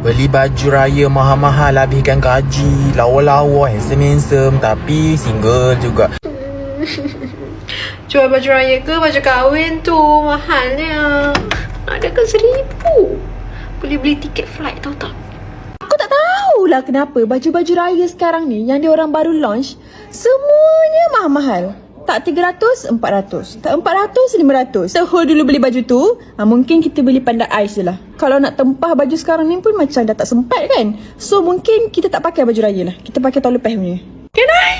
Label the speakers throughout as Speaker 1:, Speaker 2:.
Speaker 1: Beli baju raya mahal-mahal, habiskan gaji, lawa-lawa, handsome-handsome, tapi single juga.
Speaker 2: Jual baju raya ke baju kahwin tu mahalnya. Ada kan 1,000. Boleh beli tiket flight, tahu tak?
Speaker 3: Aku tak tahulah kenapa baju-baju raya sekarang ni yang diorang baru launch semuanya mahal-mahal. Tak 300, 400. Tak 400, 500. So dulu beli baju tu, mungkin kita beli Panda Ice je lah. Kalau nak tempah baju sekarang ni pun macam dah tak sempat kan. So mungkin kita tak pakai baju raya lah. Kita pakai tahun lepas punya.
Speaker 2: Can I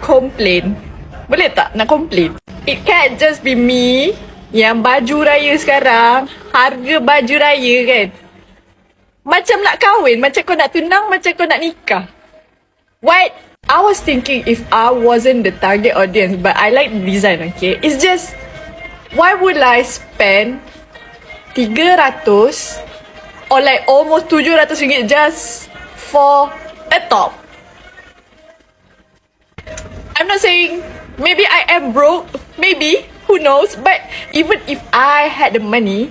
Speaker 2: complain? Boleh tak nak complain? It can't just be me yang baju raya sekarang, harga baju raya kan macam nak kahwin, macam kau nak tunang, macam kau nak nikah. What? I was thinking if I wasn't the target audience, but I like the design, okay? It's just, why would I spend 300 or like almost 700 ringgit just for a top? I'm not saying, maybe I am broke, maybe, who knows, but even if I had the money,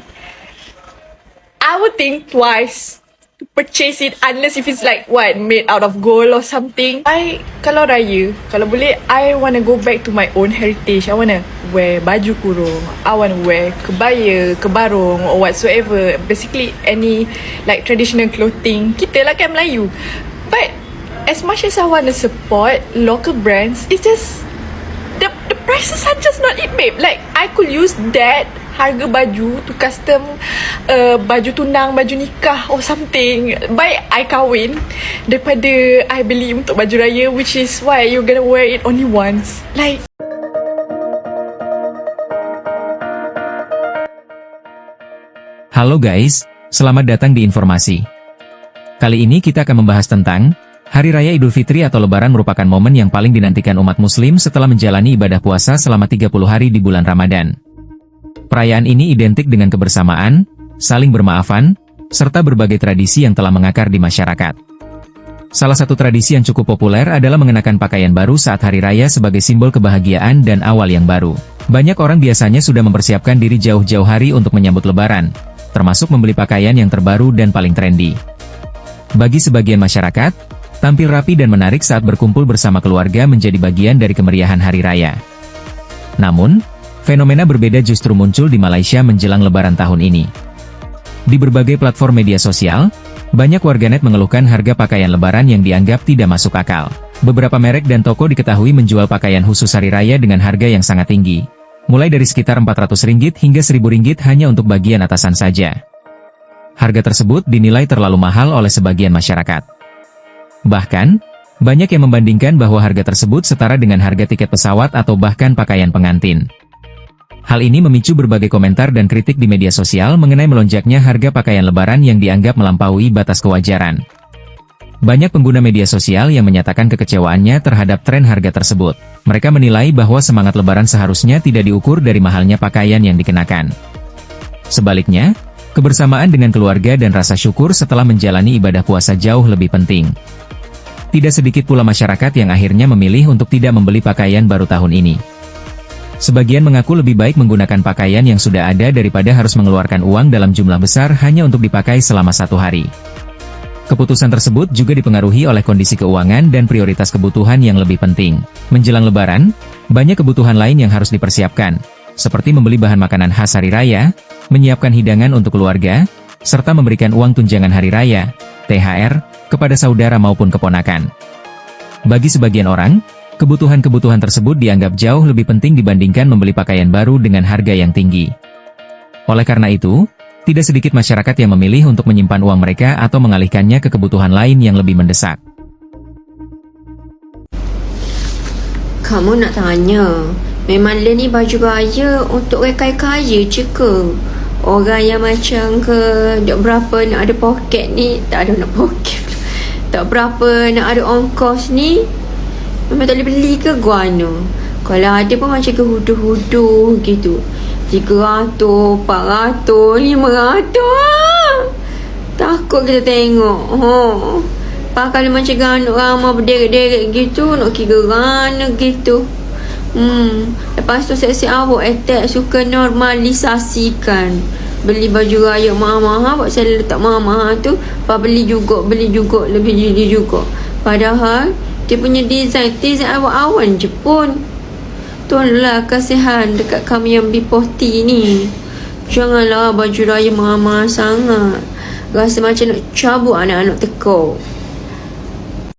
Speaker 2: I would think twice to purchase it unless if it's like what, made out of gold or something. Kalau raya, kalau boleh, I wanna go back to my own heritage. I wanna wear baju kurung, I wanna wear kebaya, kebarong or whatsoever. Basically any like traditional clothing. Kita lah kan Melayu. But as much as I wanna support local brands, it's just the prices are just not it, babe. Like I could use that harga baju to custom baju tunang, baju nikah or something. Baik I kahwin daripada I beli untuk baju raya, which is why you're gonna wear it only once. Like,
Speaker 4: halo guys, selamat datang di informasi. Kali ini kita akan membahas tentang Hari Raya Idul Fitri atau Lebaran merupakan momen yang paling dinantikan umat muslim setelah menjalani ibadah puasa selama 30 hari di bulan Ramadan. Perayaan ini identik dengan kebersamaan, saling bermaafan, serta berbagai tradisi yang telah mengakar di masyarakat. Salah satu tradisi yang cukup populer adalah mengenakan pakaian baru saat hari raya sebagai simbol kebahagiaan dan awal yang baru. Banyak orang biasanya sudah mempersiapkan diri jauh-jauh hari untuk menyambut Lebaran, termasuk membeli pakaian yang terbaru dan paling trendy. Bagi sebagian masyarakat, tampil rapi dan menarik saat berkumpul bersama keluarga menjadi bagian dari kemeriahan hari raya. Namun, fenomena berbeda justru muncul di Malaysia menjelang Lebaran tahun ini. Di berbagai platform media sosial, banyak warganet mengeluhkan harga pakaian Lebaran yang dianggap tidak masuk akal. Beberapa merek dan toko diketahui menjual pakaian khusus hari raya dengan harga yang sangat tinggi, mulai dari sekitar Rp400 hingga Rp1.000 hanya untuk bagian atasan saja. Harga tersebut dinilai terlalu mahal oleh sebagian masyarakat. Bahkan, banyak yang membandingkan bahwa harga tersebut setara dengan harga tiket pesawat atau bahkan pakaian pengantin. Hal ini memicu berbagai komentar dan kritik di media sosial mengenai melonjaknya harga pakaian Lebaran yang dianggap melampaui batas kewajaran. Banyak pengguna media sosial yang menyatakan kekecewaannya terhadap tren harga tersebut. Mereka menilai bahwa semangat Lebaran seharusnya tidak diukur dari mahalnya pakaian yang dikenakan. Sebaliknya, kebersamaan dengan keluarga dan rasa syukur setelah menjalani ibadah puasa jauh lebih penting. Tidak sedikit pula masyarakat yang akhirnya memilih untuk tidak membeli pakaian baru tahun ini. Sebagian mengaku lebih baik menggunakan pakaian yang sudah ada daripada harus mengeluarkan uang dalam jumlah besar hanya untuk dipakai selama 1 hari. Keputusan tersebut juga dipengaruhi oleh kondisi keuangan dan prioritas kebutuhan yang lebih penting. Menjelang Lebaran, banyak kebutuhan lain yang harus dipersiapkan, seperti membeli bahan makanan khas hari raya, menyiapkan hidangan untuk keluarga, serta memberikan uang tunjangan hari raya, THR, kepada saudara maupun keponakan. Bagi sebagian orang, kebutuhan-kebutuhan tersebut dianggap jauh lebih penting dibandingkan membeli pakaian baru dengan harga yang tinggi. Oleh karena itu, tidak sedikit masyarakat yang memilih untuk menyimpan uang mereka atau mengalihkannya ke kebutuhan lain yang lebih mendesak.
Speaker 5: Kamu nak tanya, memang le ni baju raya untuk orang kaya-kaya je ke? Orang yang macam ke, tak berapa nak ada poket ni, tak ada nak poket. Tak berapa nak ada ongkos ni, memang tak boleh beli ke guana? Kalau ada pun macam ke hudu-hudu gitu, 300, 400, 500. Takut kita tengok. Kalau macam ganuk ramah berderet-deret gitu, nak kira rana gitu. Lepas tu seksi awak attack suka normalisasikan. beli baju raya mahal-mahal, buat saya letak mahal-mahal tu, lepas beli juga, lebih beli juga. Padahal dia punya design awal-awal je pun. Tolonglah kasihan dekat kami yang B40 ni. Janganlah baju raya mahal-mahal sangat. Rasa macam nak cabut anak-anak tekau.